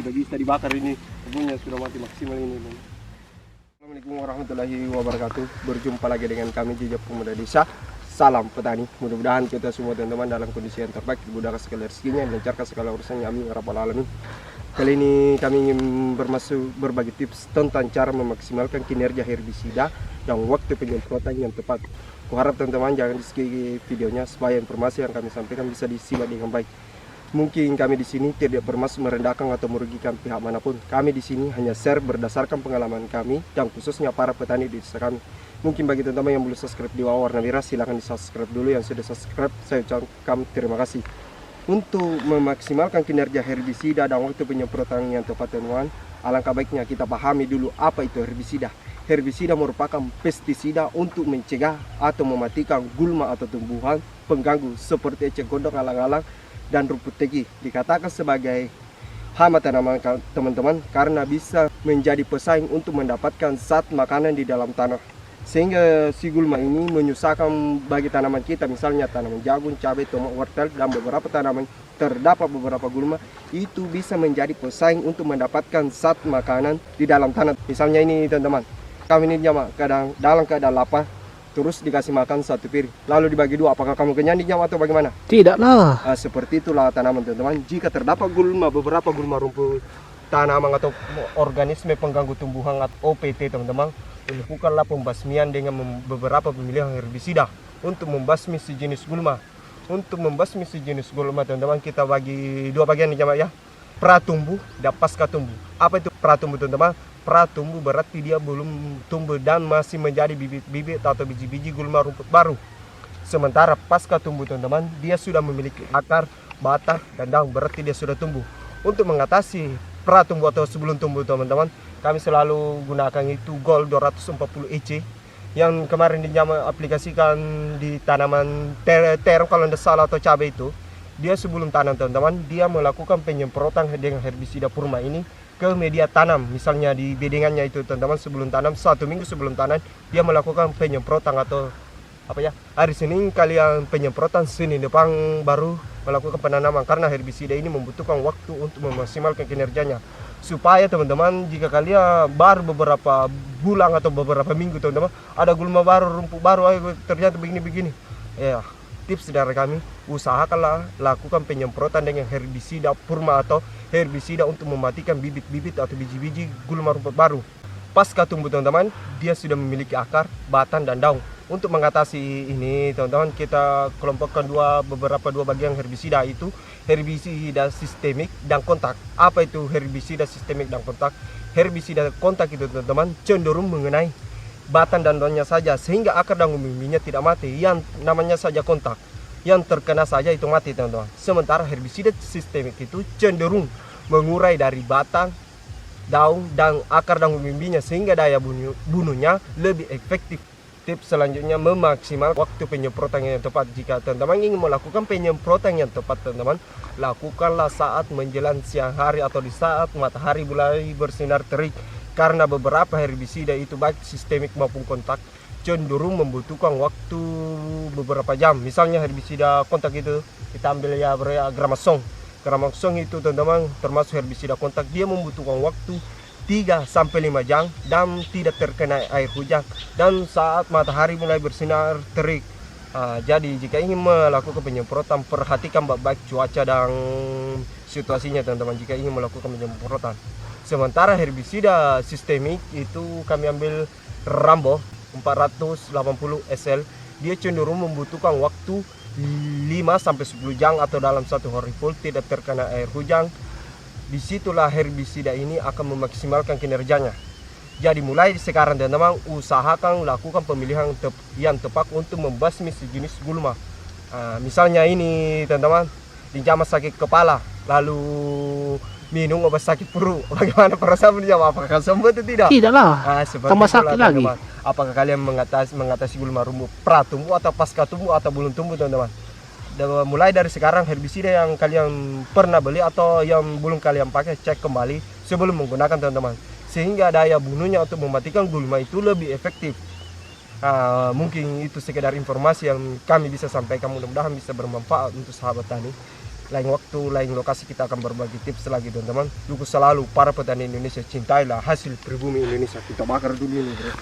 sudah bisa dibakar ini, kebunnya sudah mati maksimal ini. Assalamualaikum warahmatullahi wabarakatuh. Berjumpa lagi dengan kami Jejak Pemuda Desa. Salam petani. Mudah-mudahan kita semua teman-teman dalam kondisi yang terbaik, dimudahkan segala rezekinya, lancarkan segala urusannya. Amin ya rabbal alamin. Kali ini kami ingin berbagi tips tentang cara memaksimalkan kinerja herbisida dan waktu penyemprotan yang tepat. Kuharap teman-teman jangan di skip videonya supaya informasi yang kami sampaikan bisa disimak dengan baik. Mungkin kami di sini tidak bermaksud merendahkan atau merugikan pihak manapun. Kami di sini hanya share berdasarkan pengalaman kami dan khususnya para petani di desa kami. Mungkin bagi teman-teman yang belum subscribe di bawah warna merah, silahkan di subscribe dulu. Yang sudah subscribe, saya ucapkan terima kasih. Untuk memaksimalkan kinerja herbisida dan waktu penyemprotan yang tepat teman-teman, alangkah baiknya kita pahami dulu apa itu herbisida. Herbisida merupakan pestisida untuk mencegah atau mematikan gulma atau tumbuhan pengganggu seperti eceng gondok, alang-alang, dan rumput teki. Dikatakan sebagai hama tanaman teman-teman karena bisa menjadi pesaing untuk mendapatkan zat makanan di dalam tanah, sehingga si gulma ini menyusahkan bagi tanaman kita, misalnya tanaman jagung, cabai, tomat, wortel, dan beberapa tanaman terdapat beberapa gulma itu bisa menjadi pesaing untuk mendapatkan zat makanan di dalam tanah. Misalnya ini teman-teman, kami ini kadang dalam keadaan lapar, terus dikasih makan satu piring, lalu dibagi dua. Apakah kamu kenyang di atau bagaimana? Tidaklah. Seperti itulah tanaman teman-teman. Jika terdapat gulma, beberapa gulma rumput tanaman atau organisme pengganggu tumbuhan atau OPT teman-teman, lakukanlah pembasmian dengan beberapa pemilihan herbisida untuk membasmi sejenis gulma. Untuk membasmi sejenis gulma teman-teman, kita bagi dua bagian ya. Pratumbuh dan pasca tumbuh. Apa itu pratumbuh teman-teman? Pratumbuh berarti dia belum tumbuh dan masih menjadi bibit-bibit atau biji-biji gulma rumput baru. Sementara pasca tumbuh teman-teman, dia sudah memiliki akar, batang, dan daun, berarti dia sudah tumbuh. Untuk mengatasi pratumbuh atau sebelum tumbuh teman-teman, kami selalu gunakan itu Gold 240 EC yang kemarin aplikasikan di tanaman terong kalau tidak salah atau cabai itu. Dia sebelum tanam teman-teman, dia melakukan penyemprotan dengan herbisida purma ini ke media tanam. Misalnya di bedengannya itu teman-teman, sebelum tanam, 1 minggu sebelum tanam dia melakukan penyemprotan atau hari Senin kalian penyemprotan, Senin depan baru melakukan penanaman, karena herbisida ini membutuhkan waktu untuk memaksimalkan kinerjanya. Supaya teman-teman, jika kalian baru beberapa bulan atau beberapa minggu teman-teman, ada gulma baru, rumput baru, ternyata begini-begini, ya tips dari kami, usahakanlah lakukan penyemprotan dengan herbisida purma atau herbisida untuk mematikan bibit-bibit atau biji-biji gulma rumput baru. Pasca tumbuh teman-teman, dia sudah memiliki akar, batang, dan daun. Untuk mengatasi ini teman-teman, kita kelompokkan beberapa bagian herbisida, itu herbisida sistemik dan kontak. Apa itu herbisida sistemik dan kontak? Herbisida kontak itu teman-teman cenderung mengenai batang dan daunnya saja, sehingga akar dan umbinya tidak mati, yang namanya saja kontak, yang terkena saja itu mati teman-teman. Sementara herbisida sistemik itu cenderung mengurai dari batang, daun, dan akar dan umbinya, sehingga daya bunuhnya lebih efektif. Tips selanjutnya, memaksimal waktu penyemprotan yang tepat. Jika teman-teman ingin melakukan penyemprotan yang tepat teman-teman, lakukanlah saat menjelang siang hari atau di saat matahari mulai bersinar terik, karena beberapa herbisida itu baik sistemik maupun kontak cenderung membutuhkan waktu beberapa jam. Misalnya herbisida kontak itu kita ambil ya Gramaxon. Gramaxon itu teman-teman termasuk herbisida kontak, dia membutuhkan waktu 3-5 jam dan tidak terkena air hujan dan saat matahari mulai bersinar terik. Jadi jika ingin melakukan penyemprotan, perhatikan baik-baik cuaca dan situasinya teman-teman jika ingin melakukan penyemprotan. Sementara herbisida sistemik itu kami ambil Rambo 480 SL, dia cenderung membutuhkan waktu 5-10 jam atau dalam satu hari full tidak terkena air hujan. Disitulah herbisida ini akan memaksimalkan kinerjanya. Jadi mulai sekarang teman-teman, usahakan lakukan pemilihan yang tepat untuk membasmi sejenis gulma. Misalnya ini teman-teman, dijamah sakit kepala, lalu minum obat sakit perut, bagaimana perasaan menjawab? Apakah sembuh atau tidak? Tidaklah, tambah sakit lagi. Apakah kalian mengatasi gulma rumput pratumbuh atau pasca tumbuh atau belum tumbuh teman-teman? Mulai dari sekarang, herbisida yang kalian pernah beli atau yang belum kalian pakai, cek kembali sebelum menggunakan teman-teman, sehingga daya bunuhnya untuk mematikan gulma itu lebih efektif. Mungkin itu sekedar informasi yang kami bisa sampaikan, mudah-mudahan bisa bermanfaat untuk sahabat tani. lain waktu, lain lokasi kita akan berbagi tips lagi teman-teman. Juga selalu para petani Indonesia cintailah hasil pribumi Indonesia. Kita bakar dulu ini bro.